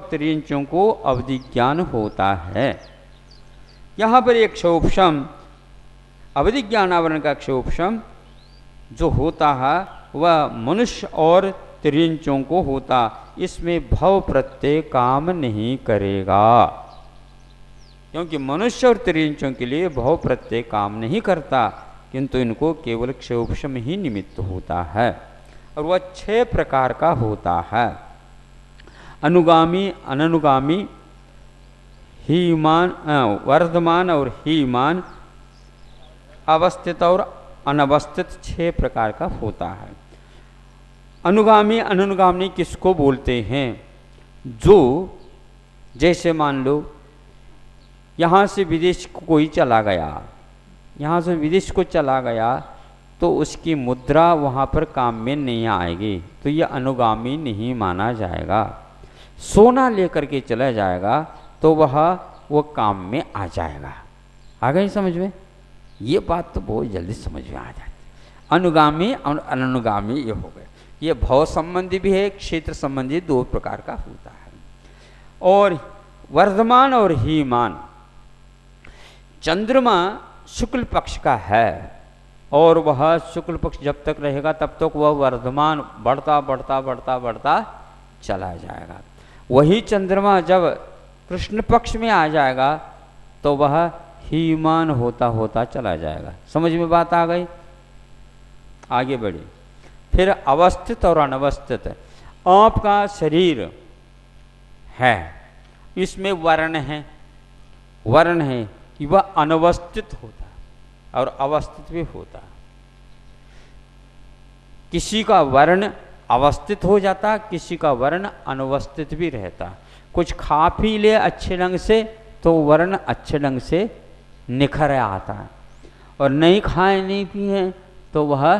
त्रियंचों को अवधि ज्ञान होता है। यहाँ पर एक क्षोभम अवधि ज्ञानावरण का क्षोभम जो होता है वह मनुष्य और त्रियंचों को होता, इसमें भव प्रत्यय काम नहीं करेगा, क्योंकि मनुष्य और त्रियंचों के लिए भव प्रत्यय काम नहीं करता, किंतु इनको केवल क्षोभम ही निमित्त होता है। और वह 6 प्रकार का होता है। अनुगामी, अननुगामी, हीमान, वर्धमान और हीमान, अवस्थित और अनवस्थित 6 प्रकार का होता है। अनुगामी अननुगामी किसको बोलते हैं? जो जैसे मान लो यहाँ से विदेश को कोई चला गया, यहाँ से विदेश को चला गया तो उसकी मुद्रा वहाँ पर काम में नहीं आएगी, तो यह अनुगामी नहीं माना जाएगा। सोना लेकर के चला जाएगा तो वो काम में आ जाएगा। आ गई समझ में? ये बात तो बहुत जल्दी समझ में आ जाती है। अनुगामी और अननुगामी ये हो गए। ये भव संबंधी भी है, क्षेत्र संबंधी 2 प्रकार का होता है। और वर्धमान और हीमान, चंद्रमा शुक्ल पक्ष का है और वह शुक्ल पक्ष जब तक रहेगा तब तक वह वर्धमान बढ़ता बढ़ता बढ़ता बढ़ता चला जाएगा। वही चंद्रमा जब कृष्ण पक्ष में आ जाएगा तो वह हीमान होता होता चला जाएगा। समझ में बात आ गई? आगे बढ़े। फिर अवस्थित और अनवस्थित। आपका शरीर है, इसमें वर्ण है कि वह अनवस्थित होता है और अवस्थित भी होता है। किसी का वर्ण अवस्थित हो जाता, किसी का वर्ण अनवस्थित भी रहता। कुछ खा पी ले अच्छे ढंग से तो वर्ण अच्छे ढंग से निखर आता है, और नहीं खाए नहीं पिए तो वह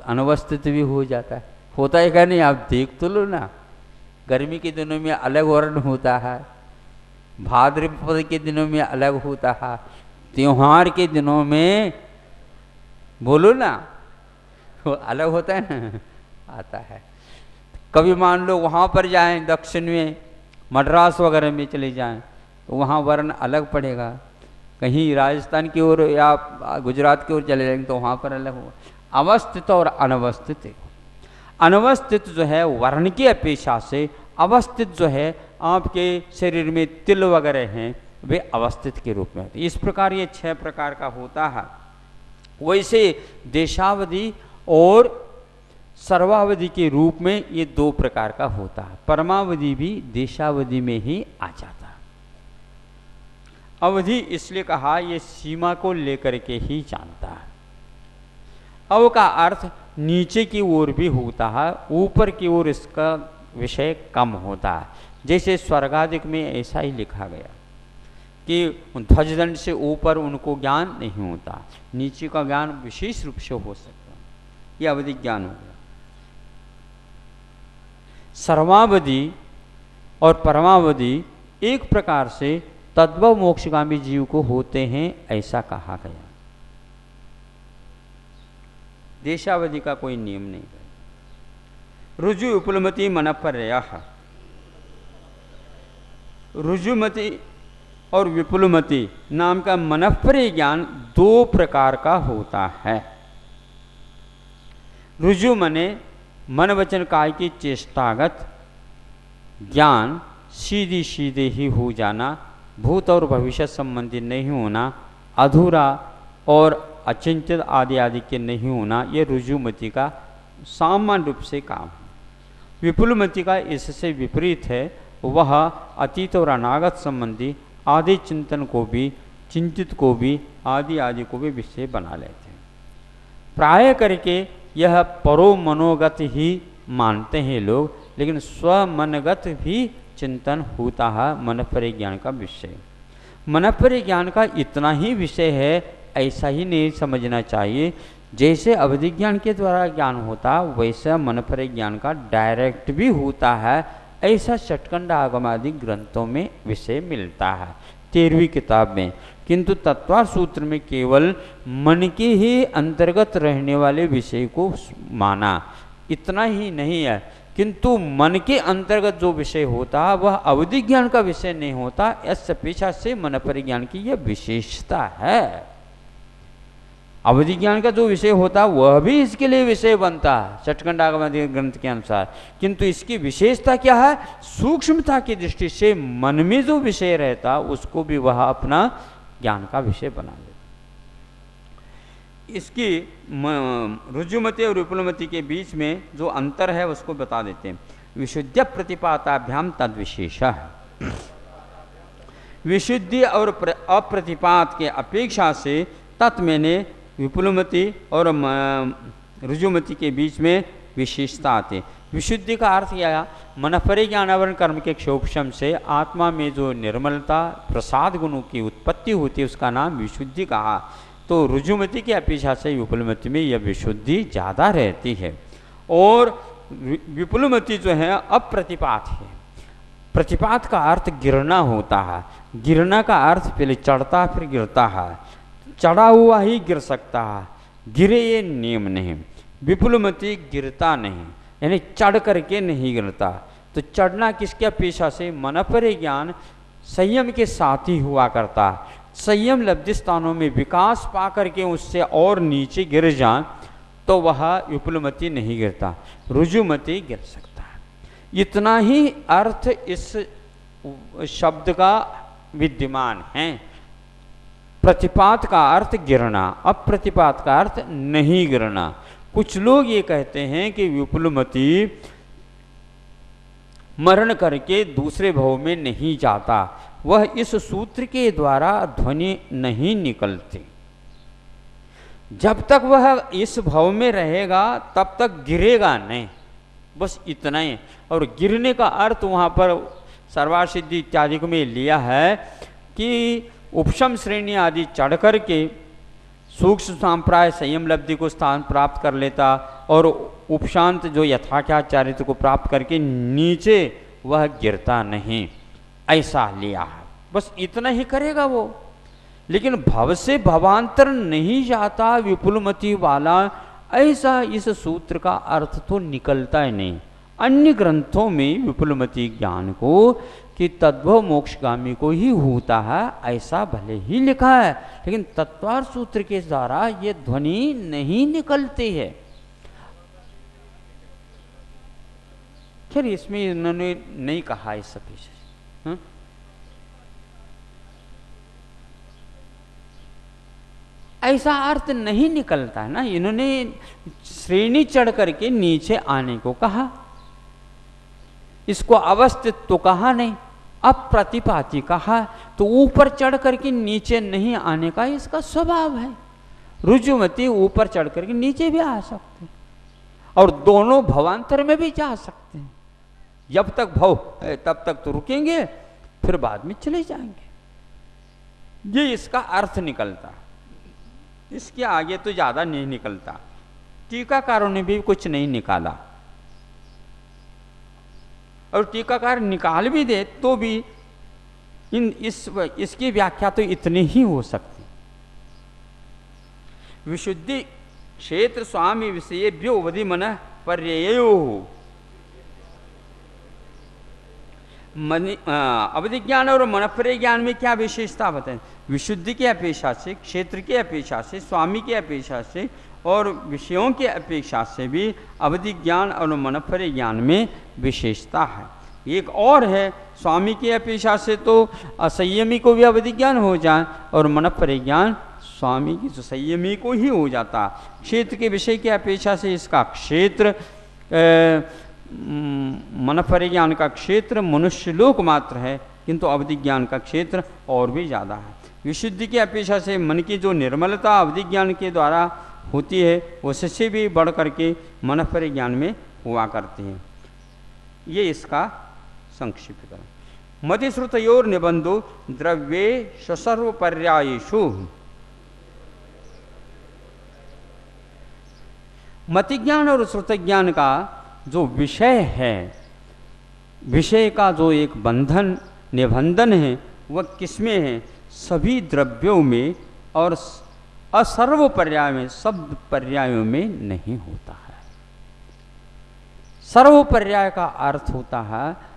अनवस्थित भी हो जाता है। होता है क्या नहीं? आप देख तो लो ना, गर्मी के दिनों में अलग वर्ण होता है, भाद्रपद के दिनों में अलग होता है, त्योहार के दिनों में बोलो ना वो अलग होता है ना, आता है। कभी मान लो वहाँ पर जाएं, दक्षिण में मद्रास वगैरह में चले जाएं तो वहाँ वर्ण अलग पड़ेगा। कहीं राजस्थान की ओर या गुजरात की ओर चले जाएंगे तो वहाँ पर अलग होगा। अवस्थित और अनवस्थित। अनवस्थित जो है वर्ण की अपेक्षा से, अवस्थित जो है आपके शरीर में तिल वगैरह हैं वे अवस्थित के रूप में होते। इस प्रकार ये 6 प्रकार का होता है। वैसे देशावधि और सर्वावधि के रूप में ये 2 प्रकार का होता है। परमावधि भी देशावधि में ही आ जाता है। अवधि इसलिए कहा ये सीमा को लेकर के ही जानता है। अव का अर्थ नीचे की ओर भी होता है, ऊपर की ओर इसका विषय कम होता है। जैसे स्वर्गादिक में ऐसा ही लिखा गया कि ध्वजदंड से ऊपर उनको ज्ञान नहीं होता, नीचे का ज्ञान विशेष रूप से हो सकता है। यह अवधि ज्ञान हो गया। सर्वावधि और परमावधि एक प्रकार से तद्भव मोक्षगामी जीव को होते हैं, ऐसा कहा गया। देशावधि का कोई नियम नहीं है। रुजु उपलमति मनपर्यः। रुजुमति और विपुलमति नाम का मनपर्य ज्ञान 2 प्रकार का होता है। रुजु मने मन वचन काय की चेष्टागत ज्ञान, सीधी सीधे ही हो जाना, भूत और भविष्य संबंधी नहीं होना, अधूरा और अचिंतित आदि आदि के नहीं होना, ये रुजुमति का सामान्य रूप से काम है। विपुलमति का इससे विपरीत है, वह अतीत और अनागत संबंधी आदि चिंतन को भी, चिंतित को भी, आदि आदि को भी विषय बना लेते हैं। प्राय करके यह परो मनोगत ही मानते हैं लोग, लेकिन स्वमनगत भी चिंतन होता है मनपर्य ज्ञान का विषय। मनपर्य ज्ञान का इतना ही विषय है ऐसा ही नहीं समझना चाहिए। जैसे अवधि ज्ञान के द्वारा ज्ञान होता वैसा मनपर्य ज्ञान का डायरेक्ट भी होता है, ऐसा षटखंड आगमादि ग्रंथों में विषय मिलता है 13वीं किताब में। किंतु तत्वार सूत्र में केवल मन के ही अंतर्गत रहने वाले विषय को माना, इतना ही नहीं है। किंतु मन के अंतर्गत जो विषय होता वह अवधि ज्ञान का विषय नहीं होता। इस अपेक्षा से मन परिज्ञान की यह विशेषता है। अवधि ज्ञान का जो विषय होता वह भी इसके लिए विषय बनता है षटखंडागम ग्रंथ के अनुसार, किंतु इसकी विशेषता क्या है? सूक्ष्मता की दृष्टि से मन में जो विषय रहता उसको भी वह अपना ज्ञान का विषय बना देता। इसकी रुजुमति और विपुलमति के बीच में जो अंतर है उसको बता देते हैं। विशुद्ध प्रतिपाताभ्याम तद विशेष है। विशुद्धि और अप्रतिपात के अपेक्षा से तत् मैंने विपुलमति और रुजुमति के बीच में विशेषता आती है। विशुद्धि का अर्थ क्या? मन परिज्ञानावरण कर्म के क्षोभशम से आत्मा में जो निर्मलता प्रसाद गुणों की उत्पत्ति होती है उसका नाम विशुद्धि कहा। तो रुजुमति की अपेक्षा से विपुलमति में यह विशुद्धि ज़्यादा रहती है। और विपुलमति जो है अप्रतिपात है। प्रतिपात का अर्थ गिरना होता है। गिरना का अर्थ पहले चढ़ता फिर गिरता है। चढ़ा हुआ ही गिर सकता है, गिरे ये नियम नहीं। विपुलमति गिरता नहीं, यानी चढ़ करके नहीं गिरता। तो चढ़ना किसके अपेक्षा से? मन परिज्ञान संयम के साथ ही हुआ करता। संयम लब्धि स्थानों में विकास पा करके उससे और नीचे गिर जाए तो वह विपुलमति नहीं गिरता, रुजुमति गिर सकता है। इतना ही अर्थ इस शब्द का विद्यमान है। प्रतिपात का अर्थ गिरना, अप्रतिपात का अर्थ नहीं गिरना। कुछ लोग ये कहते हैं कि विपुलमति मरण करके दूसरे भव में नहीं जाता, वह इस सूत्र के द्वारा ध्वनि नहीं निकलती। जब तक वह इस भव में रहेगा तब तक गिरेगा नहीं, बस इतना ही। और गिरने का अर्थ वहाँ पर सर्वासिद्धि इत्यादि में लिया है कि उपशम श्रेणी आदि चढ़ करके सूक्ष्म सांप्राय संयम लब्धि को स्थान प्राप्त कर लेता और उपशांत जो यथाख्यात चारित्र को प्राप्त करके नीचे वह गिरता नहीं, ऐसा लिया है। बस इतना ही करेगा वो, लेकिन भव से भवांतर नहीं जाता विपुलमति वाला, ऐसा इस सूत्र का अर्थ तो निकलता ही नहीं। अन्य ग्रंथों में विपुलमति ज्ञान को कि तद्भव मोक्षगामी को ही होता है ऐसा भले ही लिखा है, लेकिन तत्वार सूत्र के द्वारा ये ध्वनि नहीं निकलती है। खैर इसमें इन्होंने नहीं कहा इस अपेक्षा से। ऐसा अर्थ नहीं निकलता है ना। इन्होंने श्रेणी चढ़ करके नीचे आने को कहा, इसको अवस्थित तो कहा नहीं, अप्रतिपाती कहा। तो ऊपर चढ़ करके नीचे नहीं आने का इसका स्वभाव है। रुजुमति ऊपर चढ़ करके नीचे भी आ सकते हैं और दोनों भवांतर में भी जा सकते हैं। जब तक भव तब तक तो रुकेंगे, फिर बाद में चले जाएंगे। ये इसका अर्थ निकलता, इसके आगे तो ज्यादा नहीं निकलता। टीकाकारों ने भी कुछ नहीं निकाला, और टीकाकार निकाल भी दे तो भी इसकी व्याख्या तो इतनी ही हो सकती। विशुद्धि क्षेत्र स्वामी विषयेभ्यो अवधि मन पर्ययो। अवधि ज्ञान और मनपर्य ज्ञान में क्या विशेषता बताएं? विशुद्धि की अपेक्षा से, क्षेत्र की अपेक्षा से, स्वामी की अपेक्षा से और विषयों की अपेक्षा से भी अवधि ज्ञान और मनपर्य ज्ञान में विशेषता है। एक और है, स्वामी की अपेक्षा से तो असंयमी को भी अवधि ज्ञान हो जाए और मनपर्य ज्ञान स्वामी की संयमी को ही हो जाता। क्षेत्र के विषय की अपेक्षा से इसका क्षेत्र मनपर्य ज्ञान का क्षेत्र मनुष्य लोक मात्र है, किंतु अवधि ज्ञान का क्षेत्र और भी ज़्यादा है। विशुद्धि की अपेक्षा से मन की जो निर्मलता अवधि ज्ञान के द्वारा होती है उससे भी बढ़ करके मनपर्य ज्ञान में हुआ करती है। ये इसका संक्षिप्तकरण। मतिश्रुतयोर निबंधो द्रव्ये सर्वपर्यायेषु। मतिज्ञान और श्रुत ज्ञान का जो विषय है, विषय का जो एक बंधन निबंधन है वह किसमें है? सभी द्रव्यों में और असर्व पर्याय में, सब पर्यायों में नहीं होता है। सर्वपर्याय का अर्थ होता है